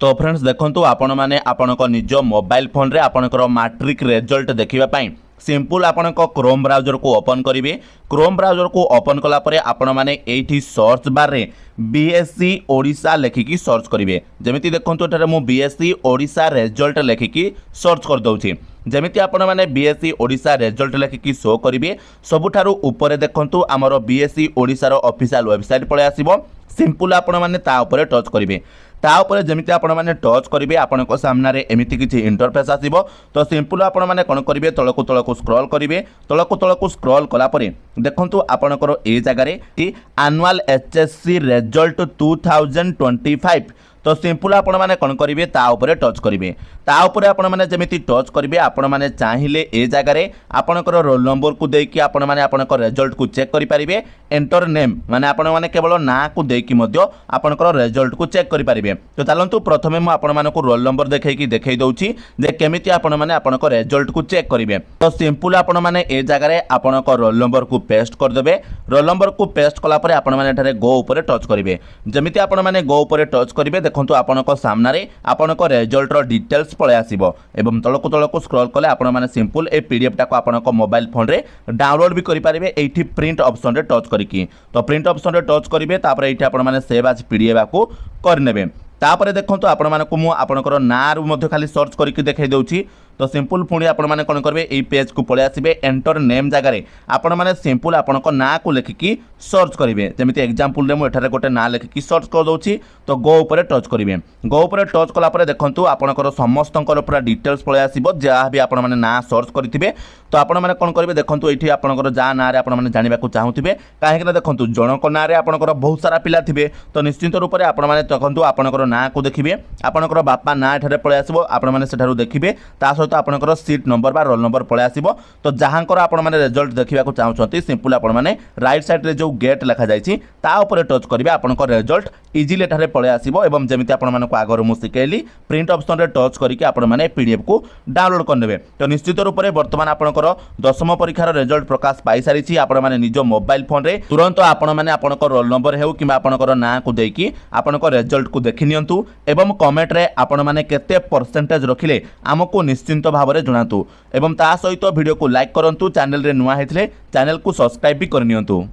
तो फ्रेंड्स देखंतु आपण माने आपणक निज मोबाइल फोन रे आपणकर मैट्रिक रिजल्ट देखिबा पई सिंपल आपणक क्रोम ब्राउजर को ओपन करिवे। क्रोम ब्राउजर को ओपन कला परे आपण माने एठी सर्च बार रे बीएससी ओडिशा लेखिकी सर्च करिवे। जेमिति देखंतु एठारे मु बीएससी ओडिशा रिजल्ट लेखिकी सर्च कर दउछि। जेमिति आपण माने बीएससी ओडिशा रिजल्ट लेखिकी शो करिवे। सबुठारु ऊपर देखंतु हमर बीएससी ओडिशा रो ऑफिशियल वेबसाइट पळे आसीबो। सिंपल आपण माने ता ऊपर टच करिवे। ता ऊपर जमिति आपण माने टच करिवे आपनको सामने रे एमिति किछि इंटरफेस आसीबो। तो सिंपल आपण माने कोन करिवे तळकु तळकु स्क्रॉल करिवे। तळकु तळकु स्क्रॉल कला परे देखंतु आपणकर ए जगह रे एनुअल एचएससी रिजल्ट 2025। तो सिंपल आपण माने कोन करिवे ता ऊपर टच करिवे। ता ऊपर आपण माने जेमिति टच करिवे आपण माने चाहिले ए जगह रे आपणकर रोल नंबर को देकी आपण माने आपणकर रिजल्ट को चेक करि परिबे। एंटर नेम माने आपण माने केवल ना को देकी मध्य आपणकर रिजल्ट को चेक करि परिबे। तो चलंतु प्रथमे मु आपण माने को रोल नंबर देखेकी देखै दउची जे केमिति आपण माने आपणकर रिजल्ट को चेक करिवे। तो सिंपल आपण माने ए जगह रे आपणकर रोल नंबर को पेस्ट कर देबे। रोल नंबर को पेस्ट कला परे आपण माने एठारे गो ऊपर टच करिवे। जेमिति आपण माने गो ऊपर टच करिवे देखंतु आपणक सामने रे आपणक रिजल्ट रो डिटेल्स पळे आसीबो। एवं तळकु तळकु स्क्रॉल कले आपण माने सिंपल ए पीडीएफ टाको आपणक मोबाइल फोन रे डाउनलोड भी करि पारिबे। एठी प्रिंट ऑप्शन रे टच करिकी तो प्रिंट ऑप्शन रे टच करिवे। तापर एठी आपण माने सेव एज पीडीएफ को कर नेबे। तापर देखंतु आपण मानकु मु आपणकर नार मध्ये खाली सर्च करिकी देखाई दउची। तो सिंपल पुणी आपण माने कोन करबे ए पेज को पळे आसीबे। एंटर नेम जगह रे आपण माने सिंपल आपणक ना को लेखिकी सर्च करिवे। जेमिति एग्जांपल रे मु एठारे गोटे ना लेखिकी सर्च कर दउची। तो गो ऊपर टच करिवे। गो ऊपर टच कला परे देखंतु आपणकर समस्तंकर पूरा डिटेल्स पळे आसीबो जहा भी आपण माने ना सर्च करिथिबे। तो आपण माने कोन करबे देखंतु एठी आपणकर जा ना रे आपण माने जानिबा को चाहुथिबे काहे कि देखंतु जनक ना रे आपणकर बहुत सारा पिला थिबे। तो निश्चित रूप रे आपण माने देखंतु आपणकर ना को देखिबे। आपणकर बापा ना एठारे पळे आसीबो आपण माने सेठारु देखिबे। ता सहित आपणकर सीट नंबर बा रोल नंबर पळे आसीबो। तो जहांकर आपण माने रिजल्ट देखिबा को चाहुछंती सिंपल आपण माने राइट साइड रे जो गेट लिखा जायछि ता ऊपर टच करिवे। आपणकर रिजल्ट इजीली एठारे पळे आसीबो। एवं जेमिति आपण माने को आगर मु सिकेली प्रिंट ऑप्शन रे टच करिके आपण माने पीडीएफ को डाउनलोड करनेबे। तो निश्चित रूप रे वर्तमान आपणकर दशम परीक्षार रिजल्ट प्रकाश पाई सारिछि। आपण माने निज मोबाइल फोन रे तुरंत आपण माने आपणकर रोल नंबर हेउ किबा आपणकर ना को देकी आपणकर रिजल्ट को देखि नियंतु। एवं कमेंट रे आपण माने केते परसेंटेज रखिले हमको निश्चिंत भाबरे जणातु। एवं ता सहित वीडियो को लाइक करंतु। चैनल रे नुआ हेथिले चैनल को सब्सक्राइब भी करनियंतु।